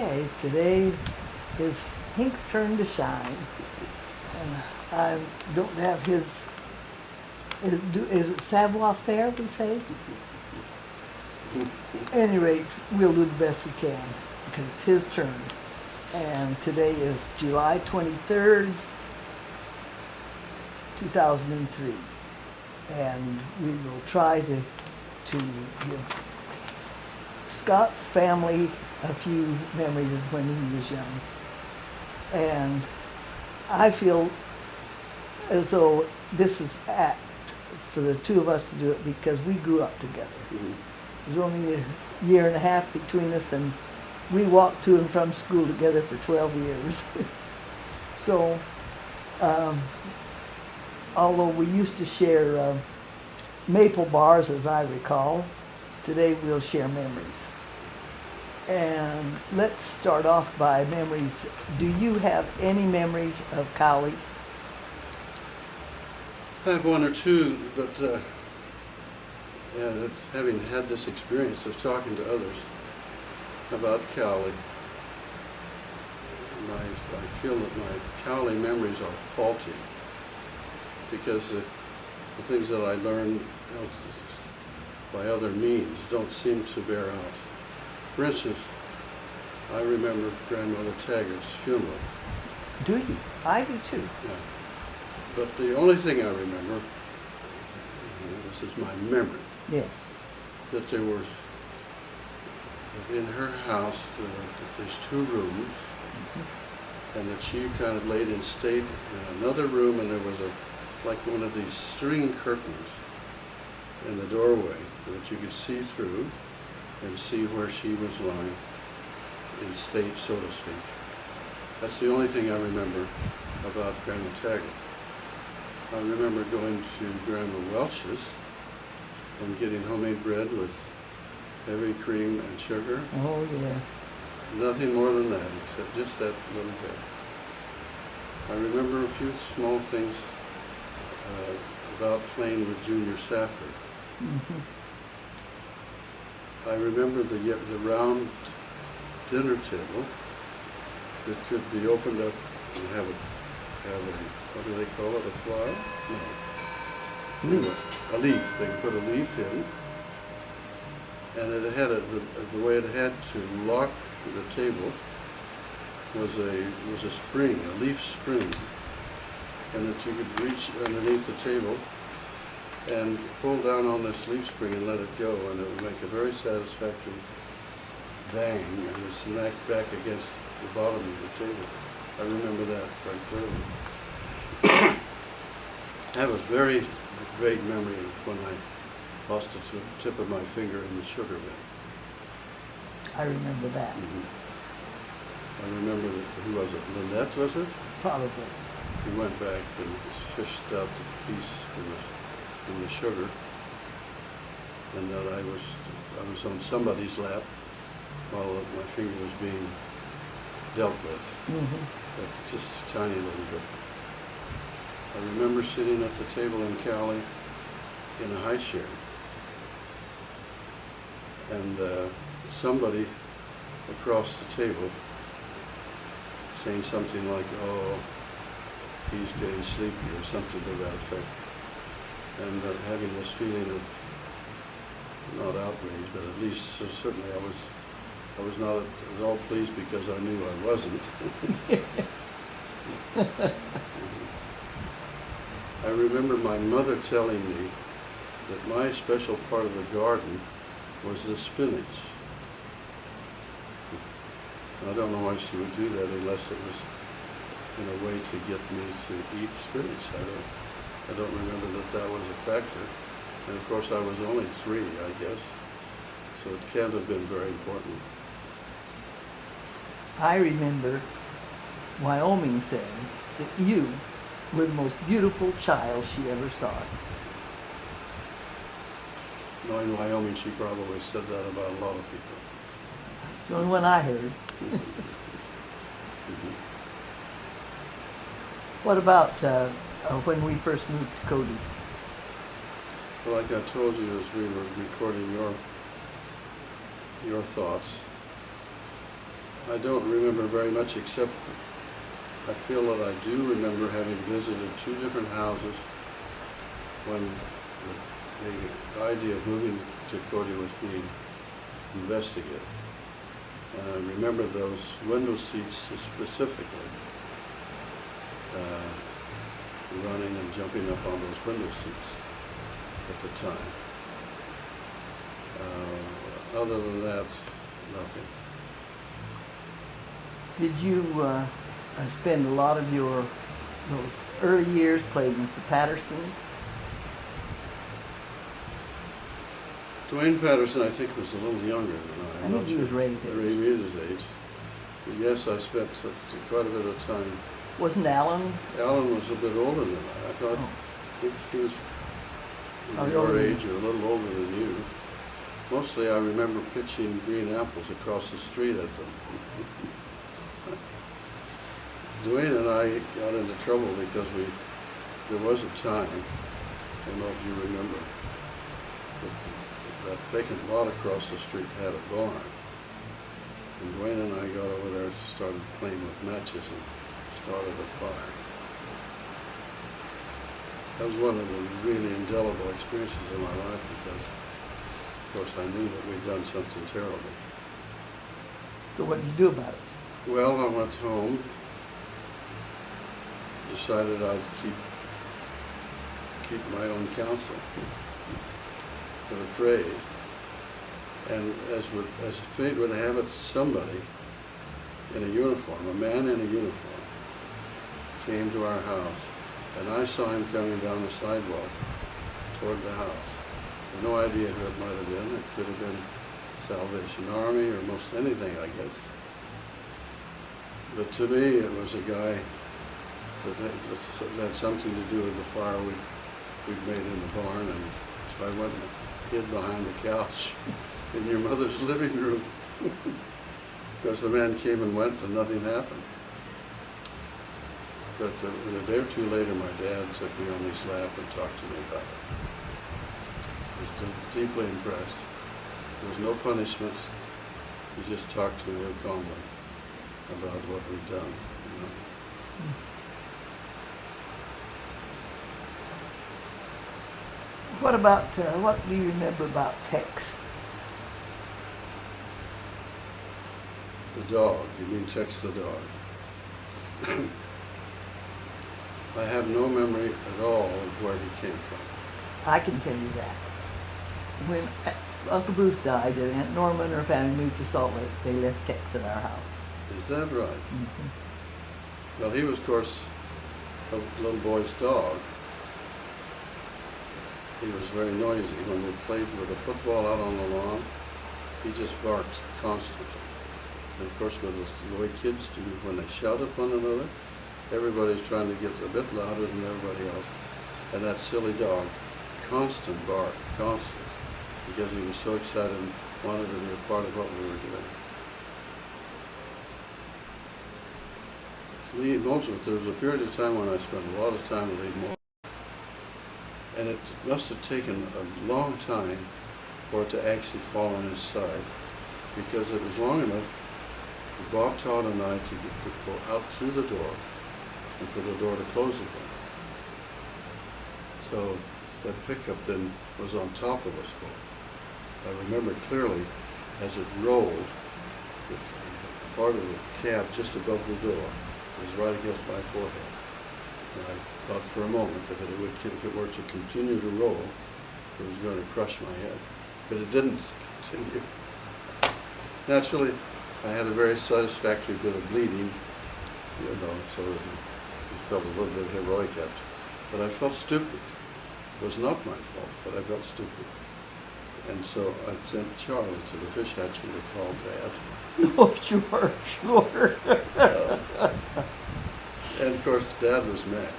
Okay, today is Hink's turn to shine. I don't have is it savoir faire, we say? At any rate, we'll do the best we can because it's his turn. And today is July 23rd, 2003. And we will try to give Scott's family a few memories of when he was young. And I feel as though this is apt for the two of us to do it because we grew up together. Mm-hmm. There's only a year and a half between us, and we walked to and from school together for 12 years. So, although we used to share maple bars, as I recall, today we'll share memories. And let's start off by memories. Do you have any memories of Cowley? I have one or two, but having had this experience of talking to others about Cowley, I feel that my Cowley memories are faulty because the things that I learned by other means don't seem to bear out. For instance, I remember Grandmother Taggart's funeral. Do you? I do too. Yeah. But the only thing I remember, this is my memory, yes, that there were, that in her house, there's two rooms, mm-hmm. and that she kind of laid in state in another room, and there was like one of these string curtains in the doorway that you could see through and see where she was lying in state, so to speak. That's the only thing I remember about Grandma Taggart. I remember going to Grandma Welch's and getting homemade bread with heavy cream and sugar. Oh, yes. Nothing more than that, except just that little bit. I remember a few small things about playing with Junior Safford. Mm-hmm. I remember the round dinner table that could be opened up and have a what do they call it, a flower? No. Leaf. A leaf. They could put a leaf in, and it had the way it had to lock the table was a spring, a leaf spring, and that you could reach underneath the table and pull down on this leaf spring and let it go, and it would make a very satisfactory bang, and it would smack back against the bottom of the table. I remember that quite clearly. I have a very vague memory of when I lost the tip of my finger in the sugar bin. I remember that. Mm-hmm. I remember who was it? Lynette, was it? Probably. He went back and fished out the piece from the sugar, and that I was on somebody's lap while my finger was being dealt with. Mm-hmm. That's just a tiny little bit. I remember sitting at the table in Cowley in a high chair, and somebody across the table saying something like, "Oh, he's getting sleepy," or something to that effect, and having this feeling of not outrage, but at least certainly I was not at all pleased because I knew I wasn't. I remember my mother telling me that my special part of the garden was the spinach. I don't know why she would do that unless it was in a way to get me to eat spinach. I don't remember that was a factor. And of course I was only 3, I guess. So it can't have been very important. I remember Wyoming saying that you were the most beautiful child she ever saw. Knowing Wyoming, she probably said that about a lot of people. It's the only one I heard. Mm-hmm. What about when we first moved to Cody? Well, like I told you as we were recording your thoughts, I don't remember very much, except I feel that I do remember having visited two different houses when the idea of moving to Cody was being investigated. And I remember those window seats specifically, running and jumping up on those window seats at the time. Other than that, nothing. Did you spend a lot of those early years playing with the Pattersons? Dwayne Patterson, I think, was a little younger than I. I think he was Ray's age. Ray's age. But yes, I spent quite a bit of time. Wasn't Alan? Alan was a bit older than I. I thought he was your age or a little older than you. Mostly I remember pitching green apples across the street at them. Dwayne and I got into trouble because there was a time, I don't know if you remember, that vacant lot across the street had a barn. And Dwayne and I got over there and started playing with matches and started a fire. That was one of the really indelible experiences in my life because, of course, I knew that we'd done something terrible. So what did you do about it? Well, I went home, decided I'd keep my own counsel, but afraid. And as fate would have it, somebody in a uniform, a man in a uniform, came to our house, and I saw him coming down the sidewalk toward the house. I had no idea who it might have been. It could have been Salvation Army or most anything, I guess. But to me, it was a guy that had something to do with the fire we'd made in the barn, and so I went and hid behind the couch in your mother's living room because the man came and went and nothing happened. But a day or two later, my dad took me on his lap and talked to me about it. I was deeply impressed. There was no punishment. He just talked to me very calmly about what we'd done. You know? What do you remember about Tex? The dog. You mean Tex the dog? I have no memory at all of where he came from. I can tell you that. When Uncle Bruce died and Aunt Norma and her family moved to Salt Lake, they left Tex at our house. Is that right? Mm-hmm. Well, he was, of course, a little boy's dog. He was very noisy. When we played with a football out on the lawn, he just barked constantly. And of course, with the way kids do, when they shout at one another, everybody's trying to get a bit louder than everybody else. And that silly dog, constant bark, constant, because he was so excited and wanted to be a part of what we were doing. Lee Molesworth, there was a period of time when I spent a lot of time with Lee Molesworth. And it must have taken a long time for it to actually fall on his side, because it was long enough for Bob Todd and I to go out through the door and for the door to close again. So that pickup then was on top of us both. I remember clearly as it rolled, the part of the cab just above the door was right against my forehead. And I thought for a moment that if it were to continue to roll, it was going to crush my head. But it didn't continue. Naturally, I had a very satisfactory bit of bleeding, so it felt a little bit heroic after. But I felt stupid. It was not my fault, but I felt stupid. And so I sent Charlie to the fish hatchery to call Dad. Oh, sure. And of course, Dad was mad.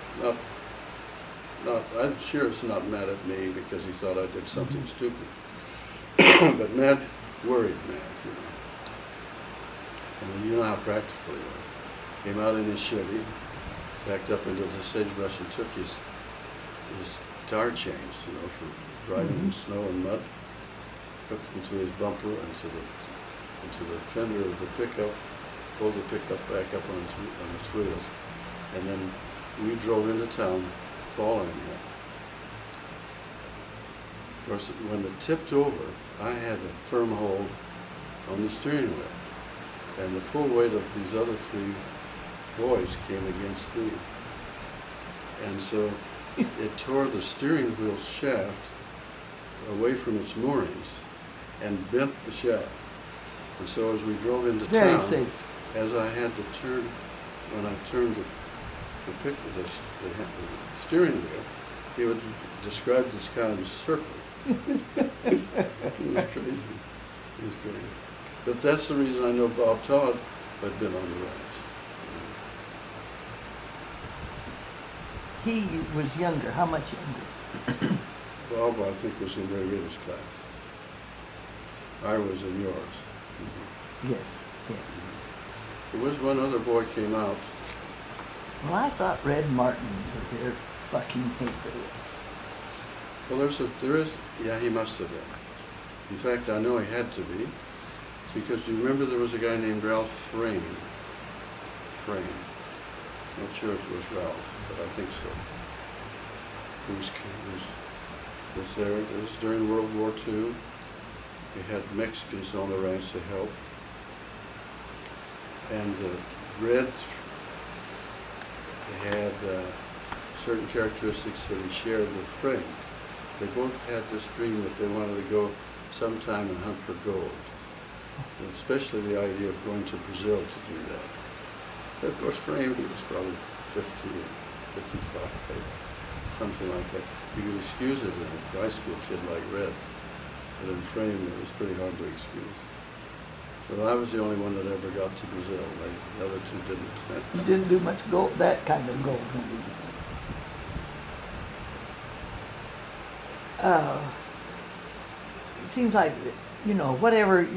I'm sure it's not mad at me because he thought I did something stupid. But mad, worried mad, And you know how practical he was. Came out in his Chevy, backed up into the sagebrush and took his tire chains, for driving in snow and mud, hooked them to his bumper and to the fender of the pickup, pulled the pickup back up on its wheels, and then we drove into town following it. Of course, when it tipped over, I had a firm hold on the steering wheel, and the full weight of these other three boys came against me. And so it tore the steering wheel shaft away from its moorings and bent the shaft. And so as we drove into Very town, safe. as I had to turn, when I turned the steering wheel, he would describe this kind of circle. It was crazy. It was crazy. But that's the reason I know Bob Todd had been on the ranch. He was younger. How much younger? Bob, I think, was in Rita's class. I was in yours. Yes, yes. There was one other boy came out. Well, I thought Red Martin was there fucking Hinckley. Well, yeah, he must have been. In fact, I know he had to be, because you remember there was a guy named Ralph Frame. Not sure it was Ralph, but I think so. Who was there. It was during World War II. We had Mexicans on the ranch to help. And Red had certain characteristics that he shared with Frame. They both had this dream that they wanted to go sometime and hunt for gold, and especially the idea of going to Brazil to do that. But of course, Frame, he was probably 50 or 55, something like that. You could excuse it in a high school kid like Red, but in Frame, it was pretty hard to excuse. But I was the only one that ever got to Brazil. The other two didn't. You didn't do much gold, that kind of gold hunting. It seems like, whatever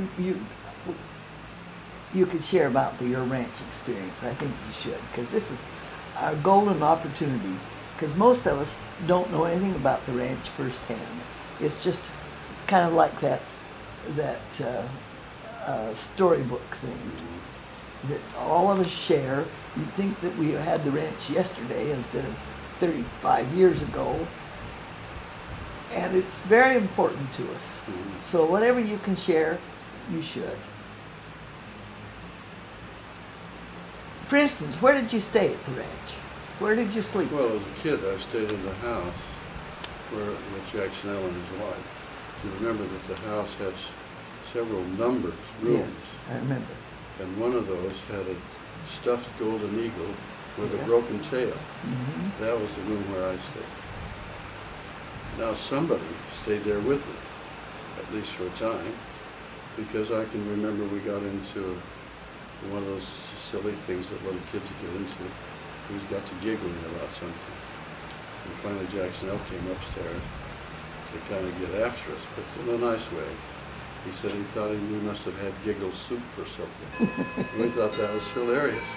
you could share about your ranch experience, I think you should, because this is our golden opportunity, because most of us don't know anything about the ranch firsthand. It's kind of like that storybook thing that all of us share. You'd think that we had the ranch yesterday instead of 35 years ago. And it's very important to us. So whatever you can share, you should. For instance, where did you stay at the ranch? Where did you sleep? Well, as a kid, I stayed in the house with Jackson and his wife. You remember that the house had several numbered rooms. Yes, I remember. And one of those had a stuffed golden eagle with Yes. a broken tail. Mm-hmm. That was the room where I stayed. Now somebody stayed there with me, at least for a time, because I can remember we got into one of those silly things that little kids get into. We got to giggling about something. And finally Jackson L came upstairs to kind of get after us, but in a nice way. He said he thought we must have had giggle soup or something. We thought that was hilarious.